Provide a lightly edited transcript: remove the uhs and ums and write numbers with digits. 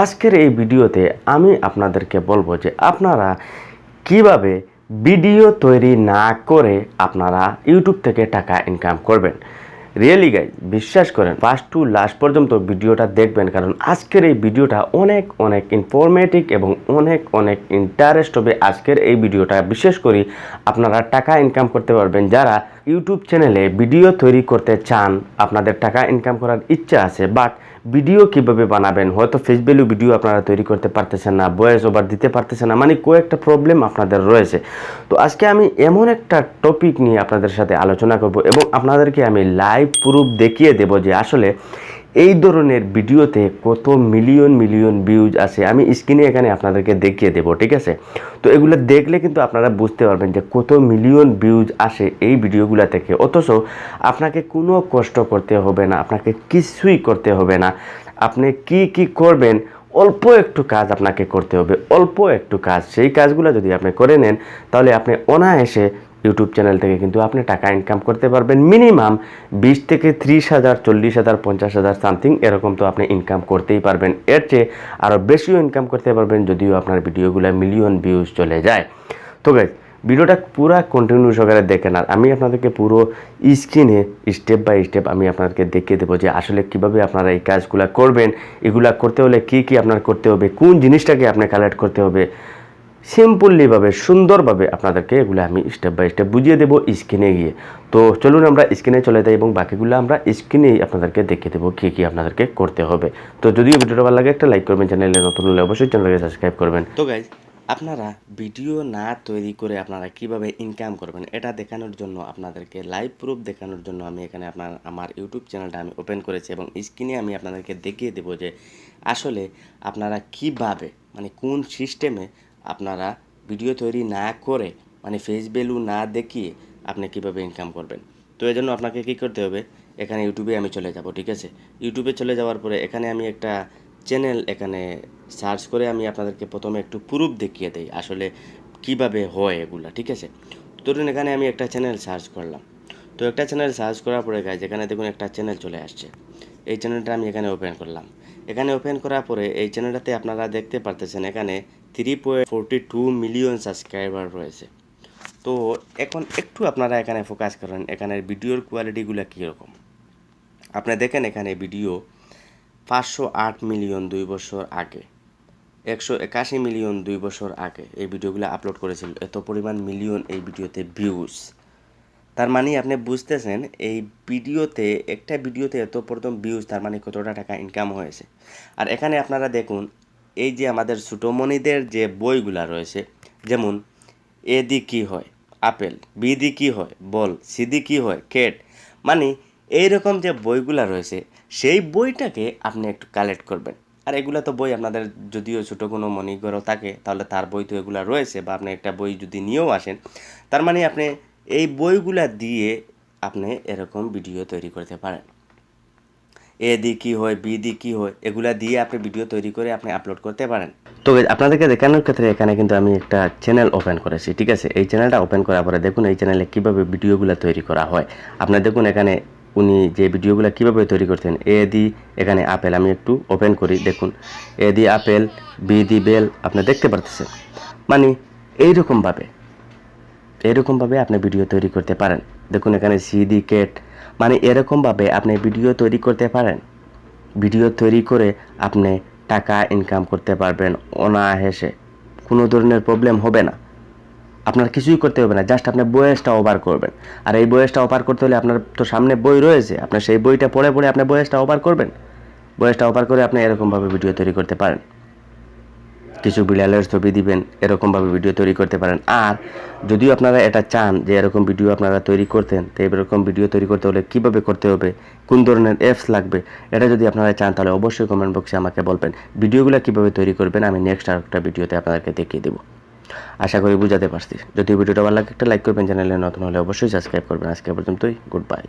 আজকের এই ভিডিওতে আমি আপনাদেরকে বলবো যে আপনারা কিভাবে ভিডিও তৈরি না করে আপনারা ইউটিউব থেকে টাকা ইনকাম করবেন। রিয়েলি গাইজ, বিশ্বাস করেন, ফার্স্ট টু লাস্ট পর্যন্ত ভিডিওটা দেখবেন, কারণ আজকের এই ভিডিওটা অনেক অনেক ইনফরমেটিভ এবং অনেক ইন্টারেস্ট হবে। আজকের এই ভিডিওটা বিশেষ করে আপনারা টাকা ইনকাম করতে পারবেন। যারা ইউটিউব চ্যানেলে ভিডিও তৈরি করতে চান, আপনাদের টাকা ইনকাম করার ইচ্ছা আছে, বাট ভিডিও কিভাবে বানাবেন, হয়তো ফেস ভ্যালু ভিডিও আপনারা তৈরি করতে পারতেছেন না, ভয়েস ওভার দিতে পারতেছেন না, মানে কয়েকটা প্রবলেম আপনাদের রয়েছে। তো আজকে আমি এমন একটা টপিক নিয়ে আপনাদের সাথে আলোচনা করব এবং আপনাদেরকে আমি লাইভ প্রুফ দেখিয়ে দেব যে আসলে এই ধরনের ভিডিওতে কত মিলিয়ন ভিউজ আছে। আমি স্ক্রিনে এখানে আপনাদেরকে দেখিয়ে দেব, ঠিক আছে? তো এগুলো দেখলে কিন্তু আপনারা বুঝতে পারবেন যে কত মিলিয়ন ভিউজ আসে এই ভিডিওগুলো থেকে, অথচ আপনাকে কোনো কষ্ট করতে হবে না, আপনাকে কিছুই করতে হবে না। আপনি কি করবেন, অল্প একটু কাজ আপনাকে করতে হবে, অল্প একটু কাজ। সেই কাজগুলো যদি আপনি করে নেন তাহলে আপনি অনায়াসে ইউটিউব চ্যানেল থেকে কিন্তু আপনি টাকা ইনকাম করতে পারবেন। মিনিমাম 20 থেকে 30,000, 40,000, 50,000 সামথিং এরকম তো আপনি ইনকাম করতেই পারবেন। এর চেয়ে আরও বেশিও ইনকাম করতে পারবেন যদিও আপনার ভিডিওগুলো মিলিয়ন ভিউজ চলে যায়। তো গাইস, ভিডিওটা পুরো কন্টিনিউ সহকারে দেখেন, আর আমি আপনাদেরকে পুরো স্ক্রিনে স্টেপ বাই স্টেপ আমি আপনাদেরকে দেখিয়ে দেবো যে আসলে কিভাবে আপনারা এই কাজগুলো করবেন। এগুলা করতে হলে কি আপনার করতে হবে, কোন জিনিসটাকে আপনি কালেক্ট করতে হবে, সিম্পলিভাবে সুন্দরভাবে আপনাদেরকে এগুলো আমি স্টেপ বাই স্টেপ বুঝিয়ে দেবো স্ক্রিনে গিয়ে। তো চলুন আমরা স্ক্রিনে চলে যাই এবং বাকিগুলো আমরা স্ক্রিনেই আপনাদেরকে দেখিয়ে দেবো কি আপনাদেরকে করতে হবে। তো যদিও ভিডিওটা ভালো লাগে একটা লাইক করবেন, চ্যানেলে নতুন হলে অবশ্যই চ্যানেলকে সাবস্ক্রাইব করবেন। তো গাইজ, আপনারা ভিডিও না তৈরি করে আপনারা কিভাবে ইনকাম করবেন এটা দেখানোর জন্য, আপনাদেরকে লাইভ প্রুফ দেখানোর জন্য আমি এখানে আমার ইউটিউব চ্যানেলটা আমি ওপেন করেছি এবং স্ক্রিনে আমি আপনাদেরকে দেখিয়ে দেবো যে আসলে আপনারা কিভাবে, মানে কোন সিস্টেমে আপনারা ভিডিও তৈরি না করে, মানে ফেস ভ্যালু না দেখিয়ে আপনি কিভাবে ইনকাম করবেন। তো এই জন্য আপনাকে কী করতে হবে, এখানে ইউটিউবে আমি চলে যাব, ঠিক আছে? ইউটিউবে চলে যাওয়ার পরে এখানে আমি একটা চ্যানেল এখানে সার্চ করে আমি আপনাদেরকে প্রথমে একটু প্রুফ দেখিয়ে দেই আসলে কিভাবে হয় এগুলা, ঠিক আছে? ধরুন এখানে আমি একটা চ্যানেল সার্চ করলাম। তো একটা চ্যানেল সার্চ করার পরে গাইজ, এখানে দেখুন একটা চ্যানেল চলে আসছে। এই চ্যানেলটা আমি এখানে ওপেন করলাম। এখানে ওপেন করার পরে এই চ্যানেলটাতে আপনারা দেখতে পারতেছেন এখানে 3.42 মিলিয়ন সাবস্ক্রাইবার রয়েছে। তো এখন একটু আপনারা এখানে ফোকাস করেন, এখানের ভিডিওর কোয়ালিটিগুলো কীরকম। আপনি দেখেন এখানে ভিডিও 508 মিলিয়ন 2 বছর আগে, 181 মিলিয়ন 2 বছর আগে এই ভিডিওগুলো আপলোড করেছিল। এত পরিমাণ মিলিয়ন এই ভিডিওতে ভিউজ। তার মানে আপনি বুঝতেছেন এই ভিডিওতে, একটা ভিডিওতে এত প্রথম ভিউজ, তার মানে কতটা টাকা ইনকাম হয়েছে। আর এখানে আপনারা দেখুন এই যে আমাদের ছোটোমণিদের যে বইগুলা রয়েছে, যেমন এ দি কী হয় আপেল, বি দি কী হয় বল, সি দি কী হয় ক্যাট, মানে এইরকম যে বইগুলা রয়েছে সেই বইটাকে আপনি একটু কালেক্ট করবেন। আর এগুলা তো বই আপনাদের যদিও ছোটো কোনো মনিঘরও থাকে তাহলে তার বই তো এগুলা রয়েছে, বা আপনি একটা বই যদি নিয়েও আসেন, তার মানে আপনি এই বইগুলা দিয়ে আপনি এরকম ভিডিও তৈরি করতে পারেন। এ দি কী হয়, বি দি কী হয়, এগুলা দিয়ে আপনি ভিডিও তৈরি করে আপনি আপলোড করতে পারেন। তো আপনাদেরকে দেখানোর ক্ষেত্রে এখানে কিন্তু আমি একটা চ্যানেল ওপেন করেছি, ঠিক আছে? এই চ্যানেলটা ওপেন করার পরে দেখুন এই চ্যানেলে কীভাবে ভিডিওগুলো তৈরি করা হয়। আপনারা দেখুন এখানে উনি যে ভিডিওগুলো কীভাবে তৈরি করতেন। এ দি এখানে আপেল, আমি একটু ওপেন করি, দেখুন এ দি আপেল, বি দি বেল, আপনি দেখতে পারতেছেন। মানে এরকমভাবে আপনি ভিডিও তৈরি করতে পারেন। দেখুন এখানে সি দি ক্যাট, মানে এরকমভাবে আপনি ভিডিও তৈরি করতে পারেন। ভিডিও তৈরি করে আপনি টাকা ইনকাম করতে পারবেন অনায়াসে, কোনো ধরনের প্রবলেম হবে না। আপনার কিছুই করতে হবে না, জাস্ট আপনি বয়েসটা ওভার করবেন। আর এই বয়েসটা ওভার করতে হলে আপনার তো সামনে বই রয়েছে, আপনার সেই বইটা পড়ে আপনি বয়েসটা ওভার করবেন। বয়েসটা ওভার করে আপনি এরকমভাবে ভিডিও তৈরি করতে পারেন। কিছু বিড়ালের ছবি দিবেন, এরকমভাবে ভিডিও তৈরি করতে পারেন। আর যদিও আপনারা এটা চান যে এরকম ভিডিও আপনারা তৈরি করতেন, তো এরকম ভিডিও তৈরি করতে হলে কীভাবে করতে হবে, কোন ধরনের অ্যাপস লাগবে, এটা যদি আপনারা চান তাহলে অবশ্যই কমেন্ট বক্সে আমাকে বলবেন। ভিডিওগুলো কীভাবে তৈরি করবেন আমি নেক্সট আরেকটা ভিডিওতে আপনাদেরকে দেখিয়ে দেবো। আশা করি বুঝাতে পারছি। যদি ভিডিওটা ভালো লাগে একটা লাইক করবেন, চ্যানেলে নতুন হলে অবশ্যই সাবস্ক্রাইব করবেন। আজকে পর্যন্তই, গুড বাই।